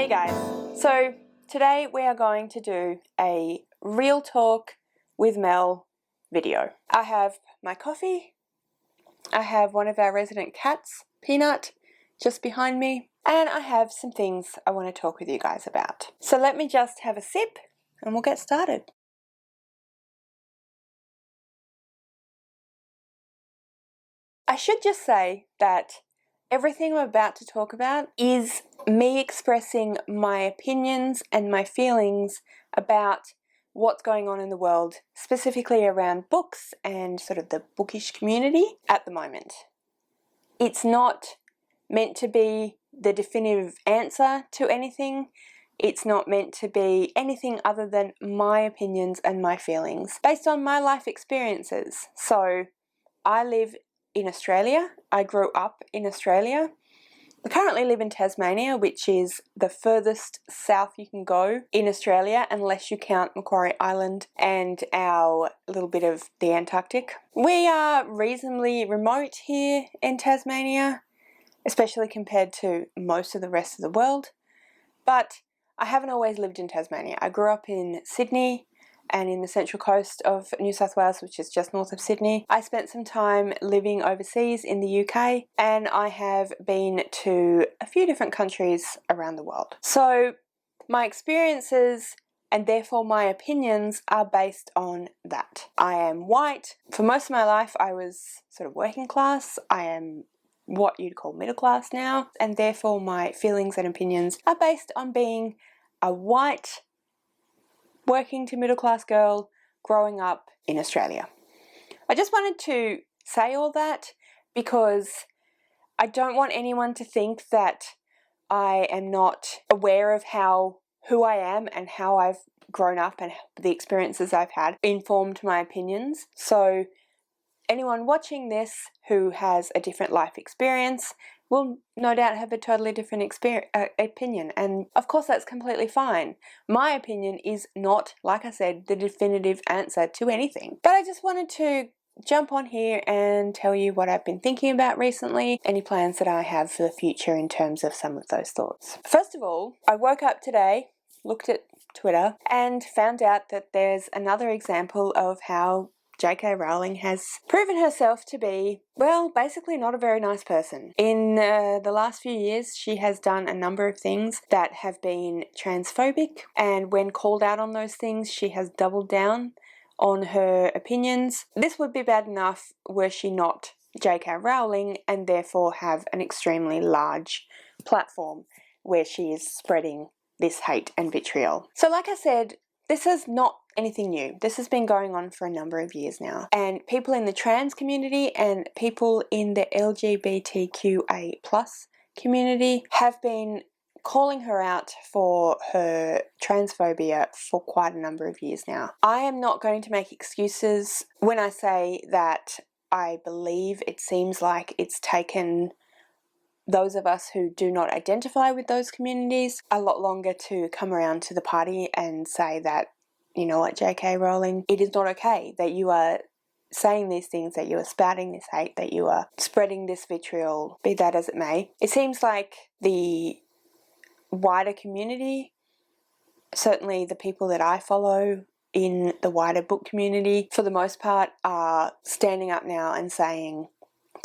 Hey guys, so today we are going to do a real talk with Mel video. I have my coffee, I have one of our resident cats, Peanut, just behind me, and I have some things I want to talk with you guys about. So let me just have a sip and we'll get started. I should just say that everything I'm about to talk about is me expressing my opinions and my feelings about what's going on in the world, specifically around books and sort of the bookish community at the moment. It's not meant to be the definitive answer to anything. It's not meant to be anything other than my opinions and my feelings based on my life experiences. So I live in Australia. I grew up in Australia. I currently live in Tasmania, which is the furthest south you can go in Australia unless you count Macquarie Island and our little bit of the Antarctic. We are reasonably remote here in Tasmania, especially compared to most of the rest of the world, but I haven't always lived in Tasmania. I grew up in Sydney and in the central coast of New South Wales, which is just north of Sydney. I spent some time living overseas in the UK, and I have been to a few different countries around the world. So my experiences and therefore my opinions are based on that. I am white. For most of my life I was sort of working class. I am what you'd call middle class now, and therefore my feelings and opinions are based on being a white working to middle class girl growing up in Australia. I just wanted to say all that because I don't want anyone to think that I am not aware of who I am and how I've grown up and the experiences I've had informed my opinions. So anyone watching this who has a different life experience will no doubt have a totally different opinion, and of course that's completely fine. My opinion is not, like I said, the definitive answer to anything, but I just wanted to jump on here and tell you what I've been thinking about recently, any plans that I have for the future in terms of some of those thoughts. First of all, I woke up today, looked at Twitter, and found out that there's another example of how J.K. Rowling has proven herself to be, well, basically not a very nice person. In the last few years, she has done a number of things that have been transphobic, and when called out on those things, she has doubled down on her opinions. This would be bad enough were she not J.K. Rowling and therefore have an extremely large platform where she is spreading this hate and vitriol. So like I said, this is not anything new. This has been going on for a number of years now. And people in the trans community and people in the LGBTQA+ community have been calling her out for her transphobia for quite a number of years now. I am not going to make excuses when I say that I believe it seems like it's taken those of us who do not identify with those communities a lot longer to come around to the party and say that, you know what, J.K. Rowling, it is not okay that you are saying these things, that you are spouting this hate, that you are spreading this vitriol, be that as it may. It seems like the wider community, certainly the people that I follow in the wider book community, for the most part, are standing up now and saying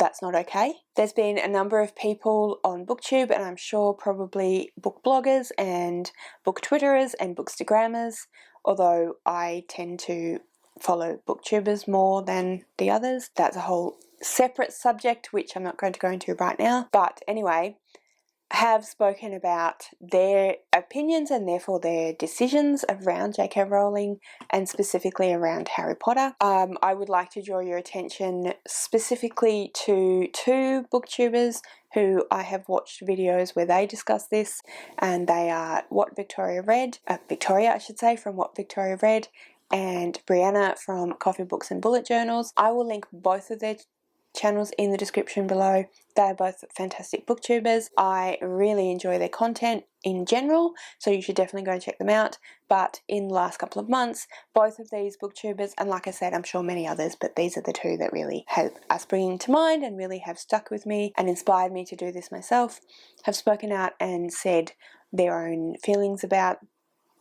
that's not okay. There's been a number of people on BookTube, and I'm sure probably book bloggers and book Twitterers and bookstagrammers, although I tend to follow booktubers more than the others. That's a whole separate subject which I'm not going to go into right now. But anyway, have spoken about their opinions and therefore their decisions around J.K. Rowling and specifically around Harry Potter. I would like to draw your attention specifically to two booktubers who I have watched videos where they discuss this, and they are Victoria from What Victoria Read, and Brianna from Coffee Books and Bullet Journals. I will link both of their channels in the description below. They're both fantastic booktubers. I really enjoy their content in general, so you should definitely go and check them out. But in the last couple of months, both of these booktubers, and like I said, I'm sure many others, but these are the two that really have are springing to mind and really have stuck with me and inspired me to do this myself, have spoken out and said their own feelings about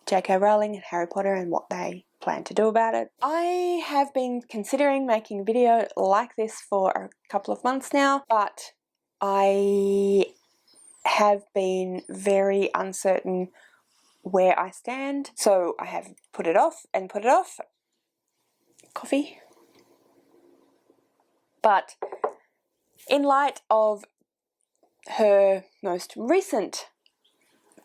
J.K. Rowling and Harry Potter and what they plan to do about it. I have been considering making a video like this for a couple of months now, but I have been very uncertain where I stand, so I have put it off and put it off. Coffee. But in light of her most recent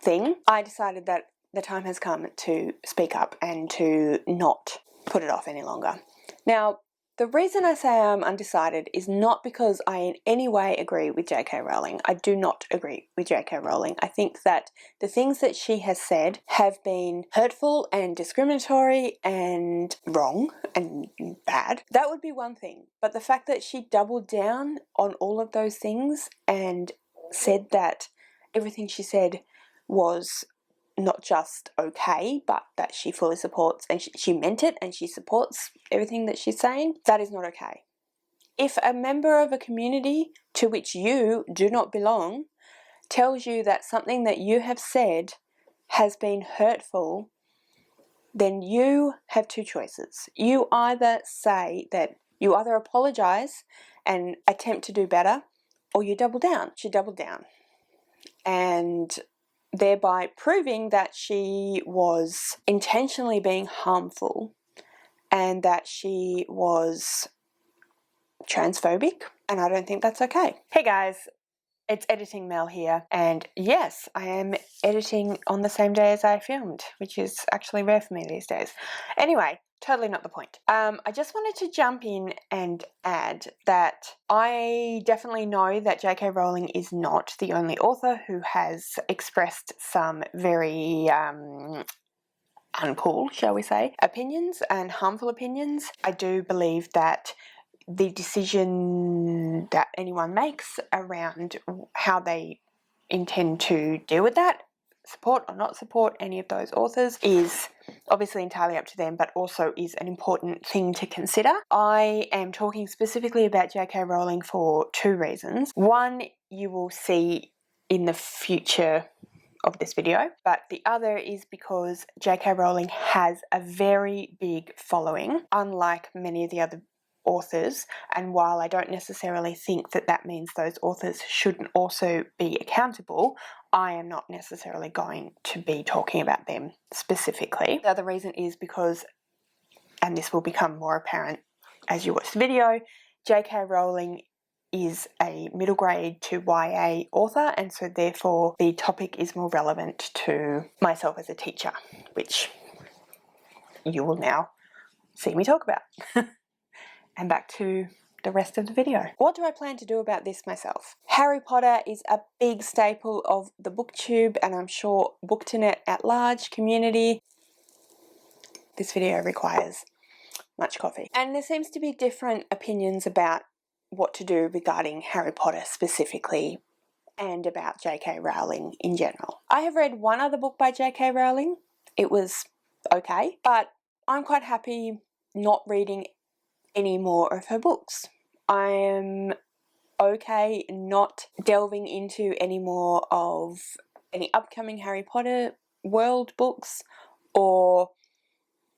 thing, I decided that the time has come to speak up and to not put it off any longer. Now, the reason I say I'm undecided is not because I in any way agree with J.K. Rowling. I do not agree with J.K. Rowling. I think that the things that she has said have been hurtful and discriminatory and wrong and bad. That would be one thing. But the fact that she doubled down on all of those things and said that everything she said was not just okay, but that she fully supports, and she meant it and she supports everything that she's saying, that is not okay. If a member of a community to which you do not belong tells you that something that you have said has been hurtful, then you have two choices. You either say that you either apologize and attempt to do better, or you double down. She doubled down, and thereby proving that she was intentionally being harmful and that she was transphobic, and I don't think that's okay. Hey guys, it's Editing Mel here, and yes, I am editing on the same day as I filmed, which is actually rare for me these days. Anyway, totally not the point. I just wanted to jump in and add that I definitely know that J.K. Rowling is not the only author who has expressed some very uncool, shall we say, opinions and harmful opinions. I do believe that the decision that anyone makes around how they intend to deal with that, support or not support any of those authors, is obviously entirely up to them, but also is an important thing to consider. I am talking specifically about J.K. Rowling for two reasons. One, you will see in the future of this video, but the other is because J.K. Rowling has a very big following, unlike many of the other authors, and while I don't necessarily think that that means those authors shouldn't also be accountable, I am not necessarily going to be talking about them specifically. The other reason is because, and this will become more apparent as you watch the video, J.K. Rowling is a middle grade to YA author, and so therefore the topic is more relevant to myself as a teacher, which you will now see me talk about. And back to the rest of the video. What do I plan to do about this myself? Harry Potter is a big staple of the BookTube, and I'm sure Booktinet at large community. This video requires much coffee. And there seems to be different opinions about what to do regarding Harry Potter specifically and about J.K. Rowling in general. I have read one other book by J.K. Rowling. It was okay, but I'm quite happy not reading any more of her books. I am okay not delving into any more of any upcoming Harry Potter world books or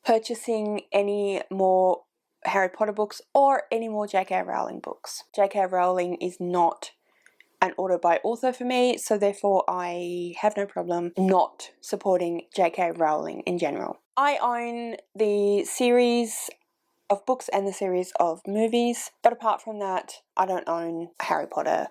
purchasing any more Harry Potter books or any more J.K. Rowling books. J.K. Rowling is not an author by author for me, so therefore I have no problem not supporting J.K. Rowling in general. I own the series of books and the series of movies, but apart from that, I don't own Harry Potter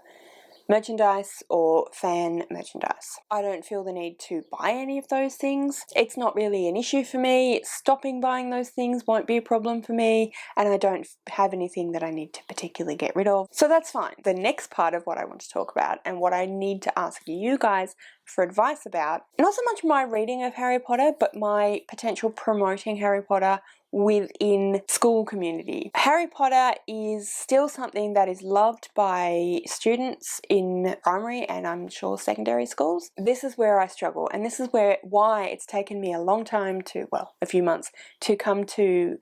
merchandise or fan merchandise. I don't feel the need to buy any of those things. It's not really an issue for me. Stopping buying those things won't be a problem for me, and I don't have anything that I need to particularly get rid of. So that's fine. The next part of what I want to talk about and what I need to ask you guys for advice about, not so much my reading of Harry Potter, but my potential promoting Harry Potter within school community. Harry Potter is still something that is loved by students in primary and I'm sure secondary schools. This is where I struggle, and this is why it's taken me a long time to, well, a few months, to come to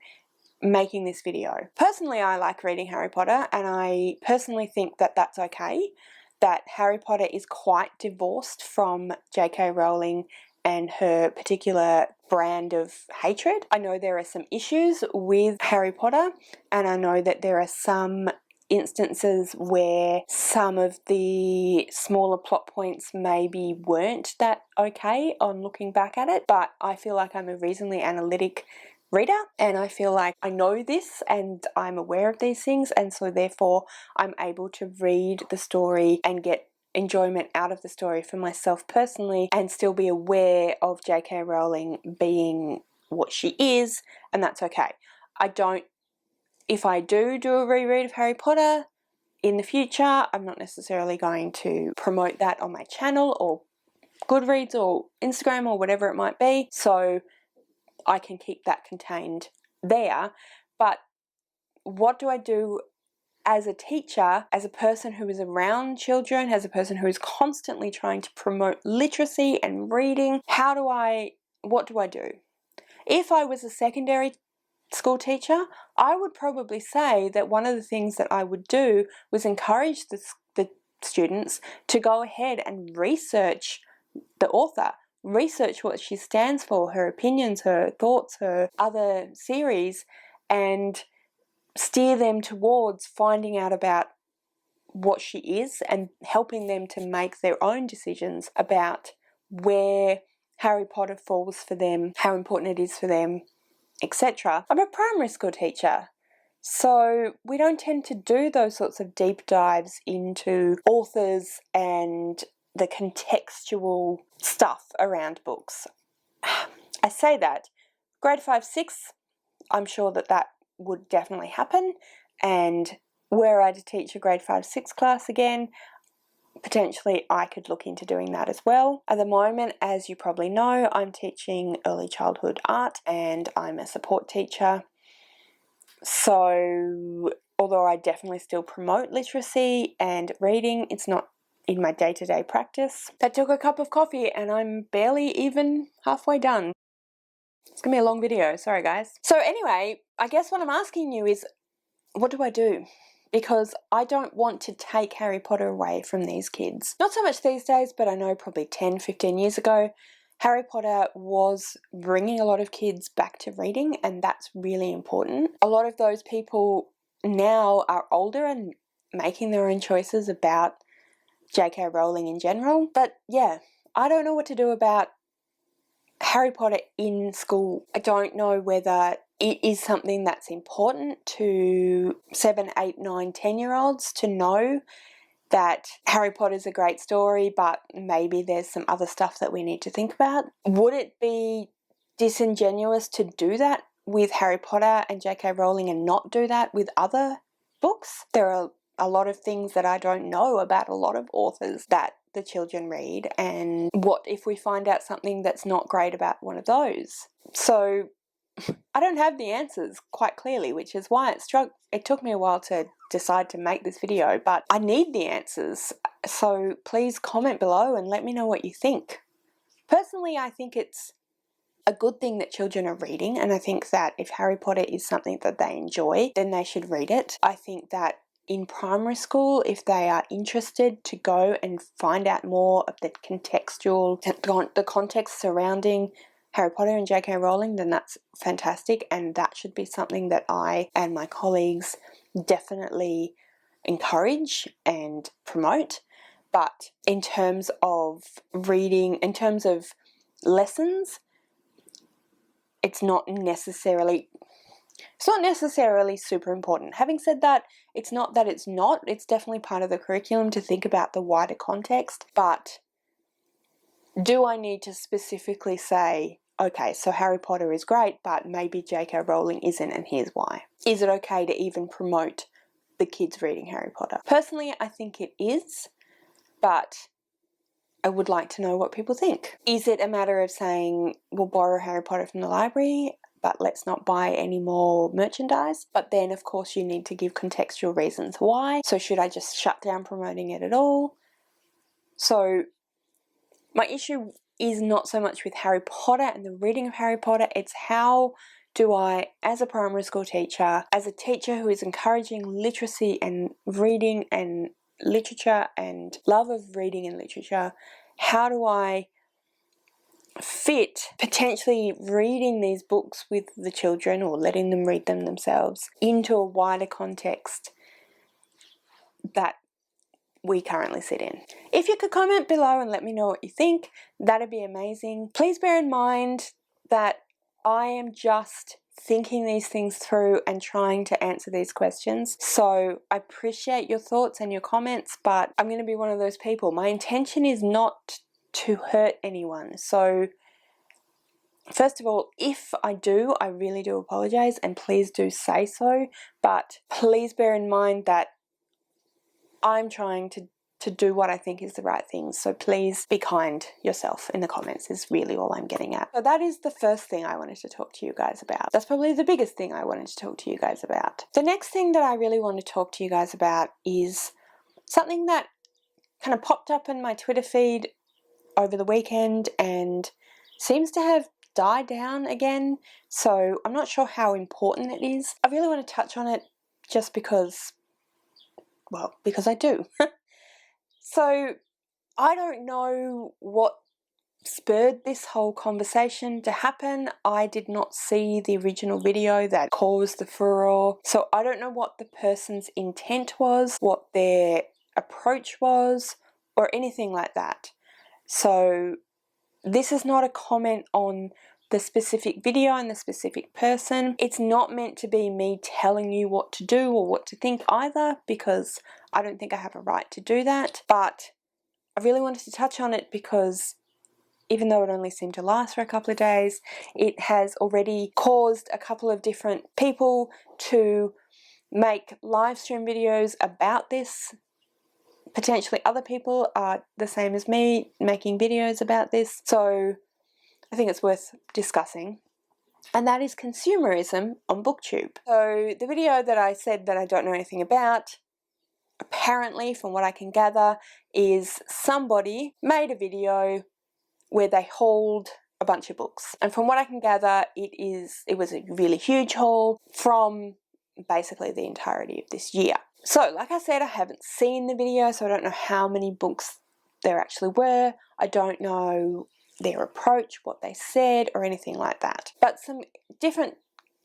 making this video. Personally, I like reading Harry Potter, and I personally think that that's okay. that Harry Potter is quite divorced from J.K. Rowling and her particular brand of hatred. I know there are some issues with Harry Potter, and I know that there are some instances where some of the smaller plot points maybe weren't that okay on looking back at it, but I feel like I'm a reasonably analytic reader, and I feel like I know this and I'm aware of these things, and so therefore I'm able to read the story and get enjoyment out of the story for myself personally and still be aware of J.K. Rowling being what she is, and that's okay. If I do a reread of Harry Potter in the future, I'm not necessarily going to promote that on my channel or Goodreads or Instagram or whatever it might be, so I can keep that contained there. But what do I do as a teacher, as a person who is around children, as a person who is constantly trying to promote literacy and reading? What do I do? If I was a secondary school teacher, I would probably say that one of the things that I would do was encourage the students to go ahead and research the author, research what she stands for, her opinions, her thoughts, her other series, and steer them towards finding out about what she is and helping them to make their own decisions about where Harry Potter falls for them, how important it is for them, etc. I'm a primary school teacher, so we don't tend to do those sorts of deep dives into authors and the contextual stuff around books. I say that. Grade 5, 6, I'm sure that would definitely happen, and were I to teach a grade 5, 6 class again, potentially I could look into doing that as well. At the moment, as you probably know, I'm teaching early childhood art and I'm a support teacher. So although I definitely still promote literacy and reading, it's not in my day-to-day practice. That took a cup of coffee and I'm barely even halfway done. It's gonna be a long video, sorry guys. So anyway, I guess what I'm asking you is, what do I do? Because I don't want to take Harry Potter away from these kids. Not so much these days, but I know probably 10, 15 years ago, Harry Potter was bringing a lot of kids back to reading, and that's really important. A lot of those people now are older and making their own choices about J.K. Rowling in general. But yeah, I don't know what to do about Harry Potter in school. I don't know whether it is something that's important to 7, 8, 9, 10-year-olds to know that Harry Potter's a great story, but maybe there's some other stuff that we need to think about. Would it be disingenuous to do that with Harry Potter and J.K. Rowling and not do that with other books? There are a lot of things that I don't know about a lot of authors that the children read, and what if we find out something that's not great about one of those? So I don't have the answers quite clearly, which is why it took me a while to decide to make this video, but I need the answers. So please comment below and let me know what you think. Personally, I think it's a good thing that children are reading, and I think that if Harry Potter is something that they enjoy, then they should read it. I think that in primary school, if they are interested to go and find out more of the context surrounding Harry Potter and J.K. Rowling, then that's fantastic, and that should be something that I and my colleagues definitely encourage and promote. But in terms of reading, in terms of lessons, it's not necessarily super important. Having said that, it's not that it's not. It's definitely part of the curriculum to think about the wider context. But do I need to specifically say, okay, so Harry Potter is great, but maybe J.K. Rowling isn't, and here's why? Is it okay to even promote the kids reading Harry Potter? Personally, I think it is, but I would like to know what people think. Is it a matter of saying, we'll borrow Harry Potter from the library, but let's not buy any more merchandise? But then, of course, you need to give contextual reasons why. So should I just shut down promoting it at all? So my issue is not so much with Harry Potter and the reading of Harry Potter, it's how do I, as a primary school teacher, as a teacher who is encouraging literacy and reading and literature and love of reading and literature, how do I fit potentially reading these books with the children or letting them read them themselves into a wider context that we currently sit in. If you could comment below and let me know what you think, that'd be amazing. Please bear in mind that I am just thinking these things through and trying to answer these questions. So I appreciate your thoughts and your comments, but I'm going to be one of those people. My intention is not to hurt anyone. So first of all, if I do, I really do apologize, and please do say so, but please bear in mind that I'm trying to do what I think is the right thing. So please be kind yourself in the comments is really all I'm getting at. So that is the first thing I wanted to talk to you guys about. That's probably the biggest thing I wanted to talk to you guys about. The next thing that I really want to talk to you guys about is something that kind of popped up in my Twitter feed over the weekend and seems to have died down again. So I'm not sure how important it is. I really want to touch on it just because, well, because I do. So I don't know what spurred this whole conversation to happen. I did not see the original video that caused the furore. So I don't know what the person's intent was, what their approach was, or anything like that. So this is not a comment on the specific video and the specific person. It's not meant to be me telling you what to do or what to think either, because I don't think I have a right to do that. But I really wanted to touch on it because even though it only seemed to last for a couple of days, it has already caused a couple of different people to make live stream videos about this. Potentially other people are the same as me making videos about this. So I think it's worth discussing. And that is consumerism on BookTube. So the video that I said that I don't know anything about, apparently from what I can gather, is somebody made a video where they hauled a bunch of books. And from what I can gather, it was a really huge haul from basically the entirety of this year. So like I said, I haven't seen the video, so I don't know how many books there actually were. I don't know their approach, what they said, or anything like that. But some different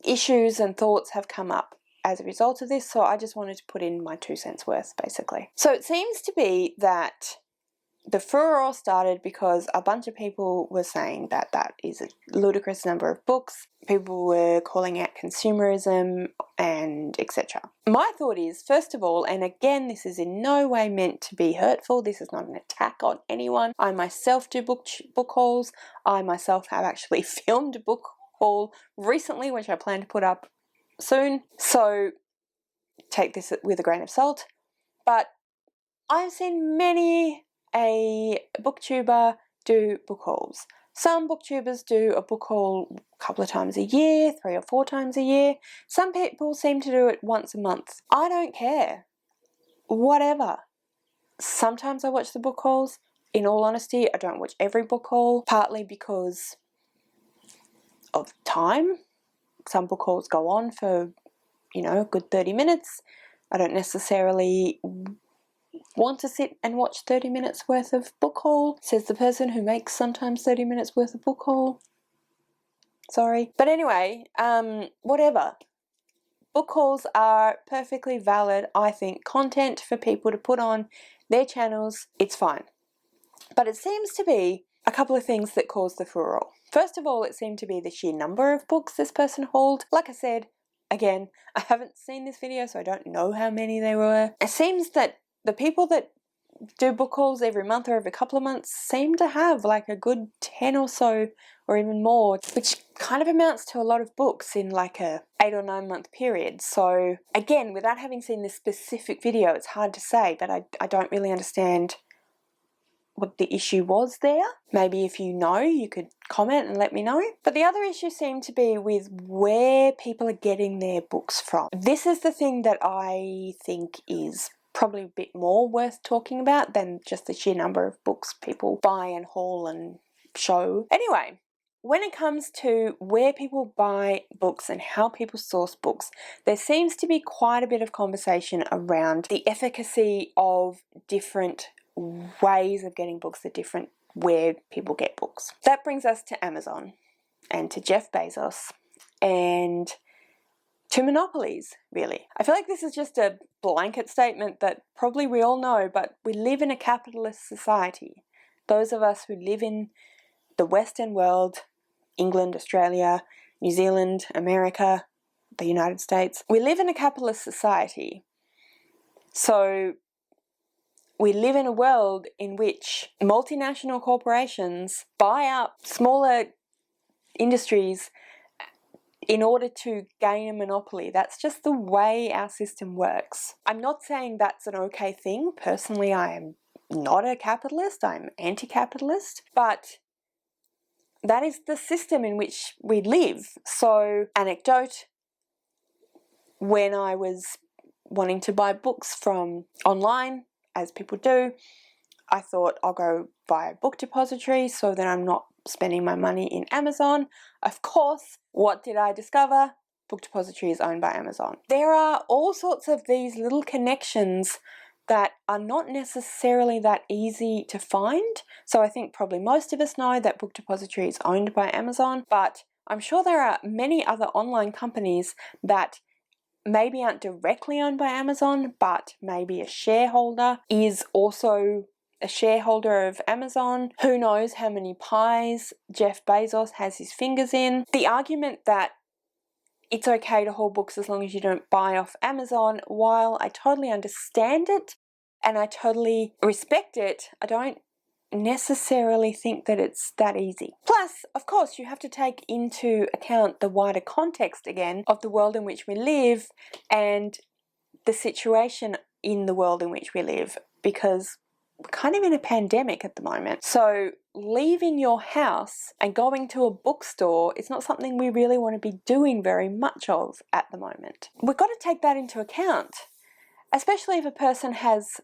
issues and thoughts have come up as a result of this, so I just wanted to put in my 2 cents worth, basically. So it seems to be that the furore started because a bunch of people were saying that that is a ludicrous number of books. People were calling out consumerism and etc. My thought is, first of all, and again, this is in no way meant to be hurtful. This is not an attack on anyone. I myself do book hauls. I myself have actually filmed a book haul recently, which I plan to put up soon. So take this with a grain of salt. But I've seen many a booktuber do book hauls. Some booktubers do a book haul a couple of times a year, 3 or 4 times a year. Some people seem to do it once a month. I don't care. Whatever. Sometimes I watch the book hauls. In all honesty, I don't watch every book haul, partly because of time. Some book hauls go on for, a good 30 minutes. I don't necessarily want to sit and watch 30 minutes worth of book haul, says the person who makes sometimes 30 minutes worth of book haul. Sorry. But anyway, whatever. Book hauls are perfectly valid, I think, content for people to put on their channels. It's fine. But it seems to be a couple of things that cause the furore. First of all, it seemed to be the sheer number of books this person hauled. Like I said, again, I haven't seen this video, so I don't know how many there were. It seems that the people that do book hauls every month or every couple of months seem to have like a good 10 or so or even more, which kind of amounts to a lot of books in like a 8 or 9 month period. So again, without having seen this specific video, it's hard to say, but I don't really understand what the issue was there. Maybe if you know, you could comment and let me know. But the other issue seemed to be with where people are getting their books from. This is the thing that I think is probably a bit more worth talking about than just the sheer number of books people buy and haul and show. Anyway, when it comes to where people buy books and how people source books, there seems to be quite a bit of conversation around the efficacy of different ways of getting books, the different where people get books. That brings us to Amazon and to Jeff Bezos and to monopolies, really. I feel like this is just a blanket statement that probably we all know, but we live in a capitalist society. Those of us who live in the Western world, England, Australia, New Zealand, America, the United States, we live in a capitalist society. So we live in a world in which multinational corporations buy up smaller industries in order to gain a monopoly. That's just the way our system works. I'm not saying that's an okay thing. Personally, I am not a capitalist. I'm anti-capitalist. But that is the system in which we live. So, anecdote, when I was wanting to buy books from online, as people do, I thought I'll go buy a book depository so that I'm not spending my money in Amazon. Of course, what did I discover? Book depository is owned by Amazon. There are all sorts of these little connections that are not necessarily that easy to find. So I think probably most of us know that Book Depository is owned by Amazon, but I'm sure there are many other online companies that maybe aren't directly owned by Amazon, but maybe a shareholder is also a shareholder of Amazon. Who knows how many pies Jeff Bezos has his fingers in. The argument that it's okay to hold books as long as you don't buy off Amazon, while I totally understand it and I totally respect it, I don't necessarily think that it's that easy. Plus, of course, you have to take into account the wider context again of the world in which we live and the situation in the world in which we live, because we're kind of in a pandemic at the moment. So leaving your house and going to a bookstore is not something we really want to be doing very much of at the moment. We've got to take that into account, especially if a person has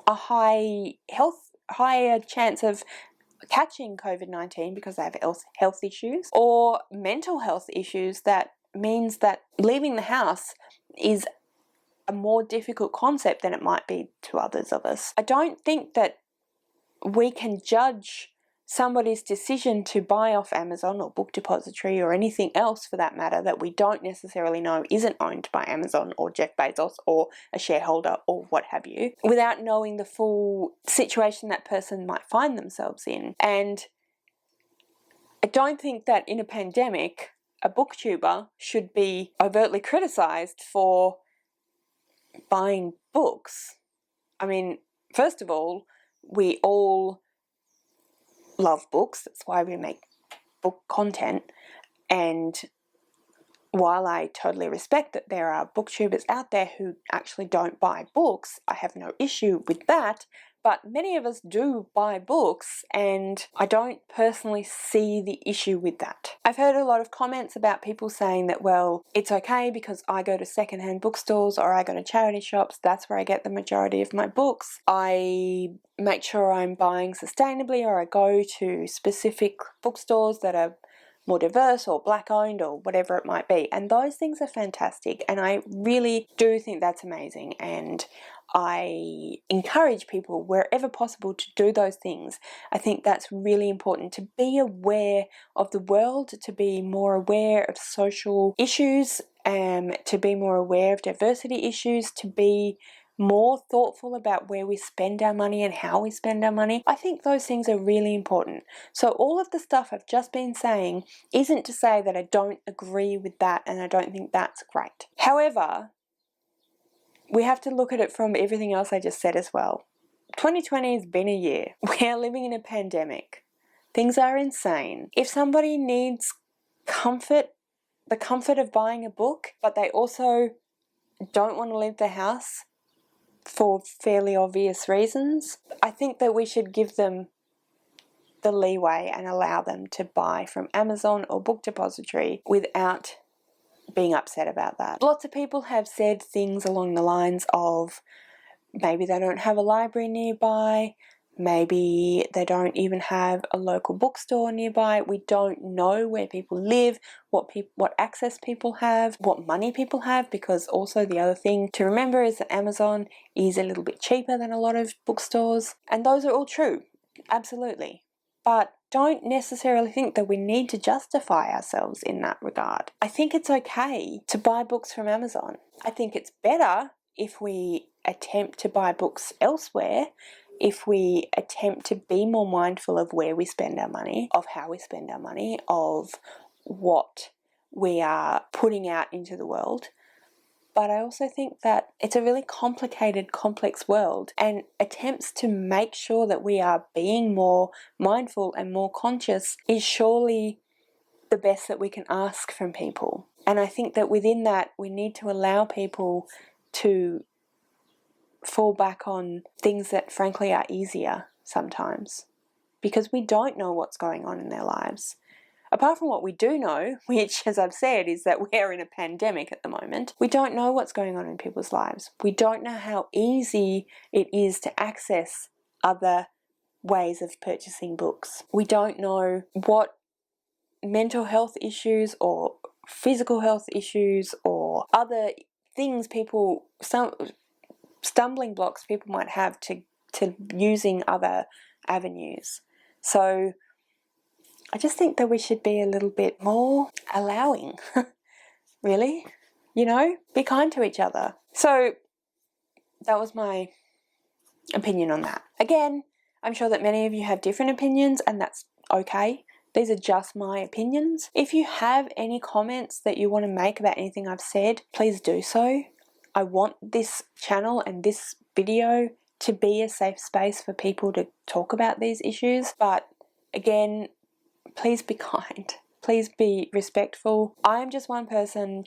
a higher chance of catching COVID-19 because they have health issues or mental health issues. That means that leaving the house is a more difficult concept than it might be to others of us. I don't think that we can judge somebody's decision to buy off Amazon or Book Depository or anything else for that matter that we don't necessarily know isn't owned by Amazon or Jeff Bezos or a shareholder or what have you, without knowing the full situation that person might find themselves in. And I don't think that in a pandemic, a booktuber should be overtly criticized for buying books. I mean, first of all, we all love books. That's why we make book content. And while I totally respect that there are booktubers out there who actually don't buy books, I have no issue with that. But many of us do buy books, and I don't personally see the issue with that. I've heard a lot of comments about people saying that, well, it's okay because I go to secondhand bookstores or I go to charity shops. That's where I get the majority of my books. I make sure I'm buying sustainably, or I go to specific bookstores that are more diverse or black owned or whatever it might be. And those things are fantastic. And I really do think that's amazing. And I encourage people wherever possible to do those things. I think that's really important, to be aware of the world, to be more aware of social issues, to be more aware of diversity issues, to be more thoughtful about where we spend our money and how we spend our money. I think those things are really important. So all of the stuff I've just been saying isn't to say that I don't agree with that and I don't think that's great. However, we have to look at it from everything else I just said as well. 2020 has been a year. We are living in a pandemic. Things are insane. If somebody needs comfort, the comfort of buying a book, but they also don't want to leave the house for fairly obvious reasons, I think that we should give them the leeway and allow them to buy from Amazon or Book Depository without being upset about that. Lots of people have said things along the lines of maybe they don't have a library nearby, Maybe they don't even have a local bookstore nearby. We don't know where people live, what access people have, what money people have, because also the other thing to remember is that Amazon is a little bit cheaper than a lot of bookstores. And those are all true, absolutely. But don't necessarily think that we need to justify ourselves in that regard. I think it's okay to buy books from Amazon. I think it's better if we attempt to buy books elsewhere, if we attempt to be more mindful of where we spend our money, of how we spend our money, of what we are putting out into the world. But I also think that it's a really complicated, complex world, and attempts to make sure that we are being more mindful and more conscious is surely the best that we can ask from people. And I think that within that, we need to allow people to fall back on things that frankly are easier sometimes, because we don't know what's going on in their lives. Apart from what we do know, which, as I've said, is that we're in a pandemic at the moment, we don't know what's going on in people's lives. We don't know how easy it is to access other ways of purchasing books. We don't know what mental health issues or physical health issues or other things some stumbling blocks people might have to using other avenues. So I just think that we should be a little bit more allowing, really, be kind to each other. So that was my opinion on that. Again, I'm sure that many of you have different opinions, and that's okay. These are just my opinions. If you have any comments that you want to make about anything I've said, please do so. I want this channel and this video to be a safe space for people to talk about these issues. But again, please be kind. Please be respectful. I am just one person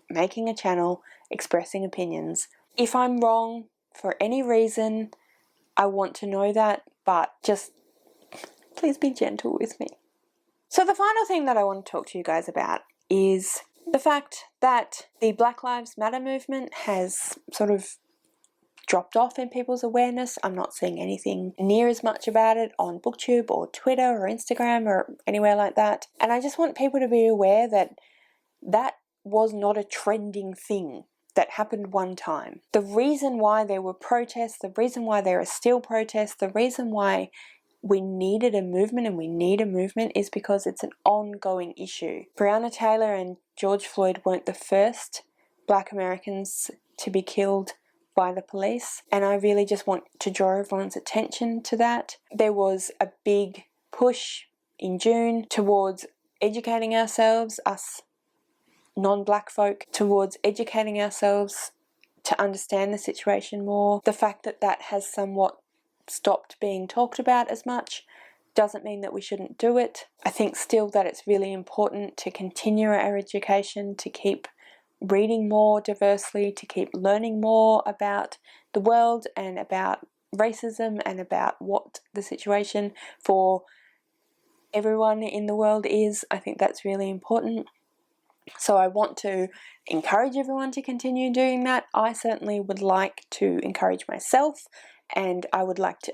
making a channel, expressing opinions. If I'm wrong for any reason, I want to know that, but just please be gentle with me. So the final thing that I want to talk to you guys about is the fact that the Black Lives Matter movement has sort of dropped off in people's awareness. I'm not seeing anything near as much about it on BookTube or Twitter or Instagram or anywhere like that. And I just want people to be aware that that was not a trending thing that happened one time. The reason why there were protests, the reason why there are still protests, the reason why we needed a movement and we need a movement is because it's an ongoing issue. Breonna Taylor and George Floyd weren't the first Black Americans to be killed by the police, and I really just want to draw everyone's attention to that. There was a big push in June towards educating ourselves, us non-Black folk, towards educating ourselves to understand the situation more. The fact that that has somewhat stopped being talked about as much doesn't mean that we shouldn't do it. I think still that it's really important to continue our education, to keep reading more diversely, to keep learning more about the world and about racism and about what the situation for everyone in the world is. I think that's really important. So I want to encourage everyone to continue doing that. I certainly would like to encourage myself, and I would like to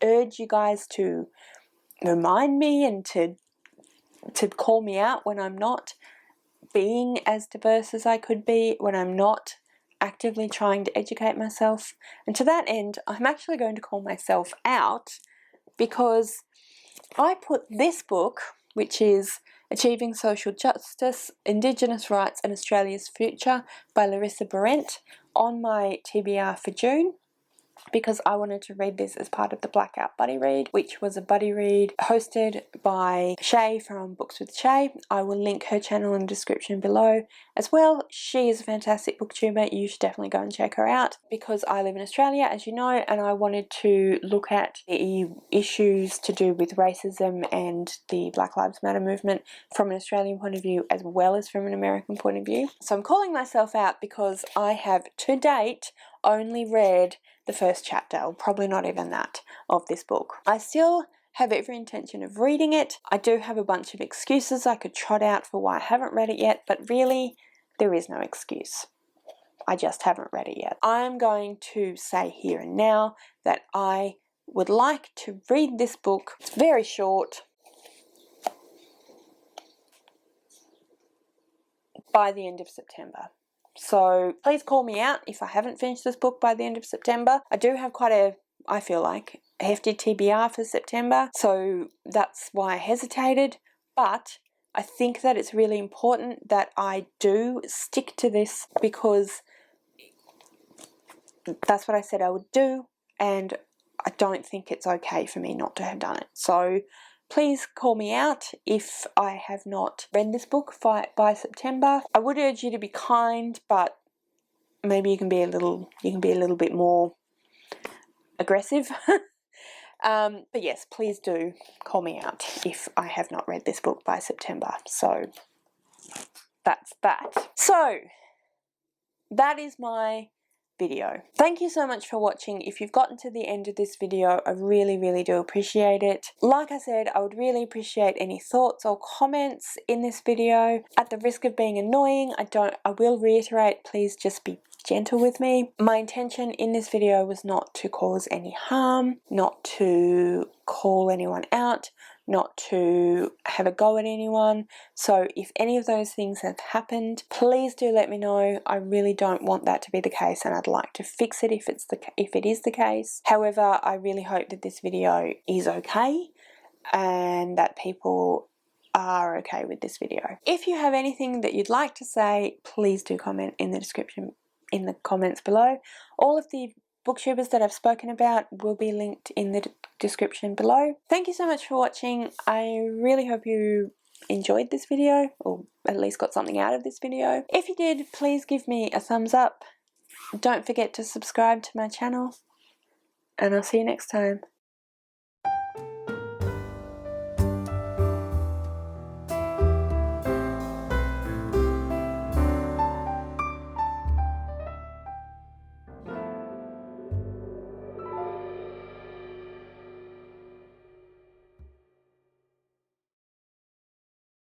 urge you guys to remind me and to call me out when I'm not being as diverse as I could be, when I'm not actively trying to educate myself. And to that end, I'm actually going to call myself out because I put this book, which is Achieving Social Justice, Indigenous Rights and Australia's Future by Larissa Behrendt, on my TBR for June, because I wanted to read this as part of the Blackout Buddy Read, which was a buddy read hosted by Shay from Books with Shay. I will link her channel in the description below as well. She is a fantastic booktuber. You should definitely go and check her out, because I live in Australia, as you know, and I wanted to look at the issues to do with racism and the Black Lives Matter movement from an Australian point of view as well as from an American point of view. So I'm calling myself out because I have to date only read the first chapter, or probably not even that, of this book. I still have every intention of reading it. I do have a bunch of excuses I could trot out for why I haven't read it yet, but really, there is no excuse. I just haven't read it yet. I'm going to say here and now that I would like to read this book. It's very short. By the end of September. So please call me out if I haven't finished this book by the end of September. I do have quite a, I feel like, a hefty TBR for September, so that's why I hesitated. But I think that it's really important that I do stick to this, because that's what I said I would do, and I don't think it's okay for me not to have done it. So please call me out if I have not read this book by September. I would urge you to be kind, but maybe you can be a little bit more aggressive. But yes, please do call me out if I have not read this book by September. So that's that. So that is my video. Thank you so much for watching. If you've gotten to the end of this video, I really do appreciate it. Like I said, I would really appreciate any thoughts or comments in this video. At the risk of being annoying, I will reiterate, please just be gentle with me. My intention in this video was not to cause any harm, not to call anyone out, not to have a go at anyone. So if any of those things have happened, please do let me know. I really don't want that to be the case, and I'd like to fix it if it is the case. However, I really hope that this video is okay and that people are okay with this video. If you have anything that you'd like to say, please do comment in the comments below. All of the booktubers that I've spoken about will be linked in the description below. Thank you so much for watching. I really hope you enjoyed this video, or at least got something out of this video. If you did, please give me a thumbs up. Don't forget to subscribe to my channel, and I'll see you next time.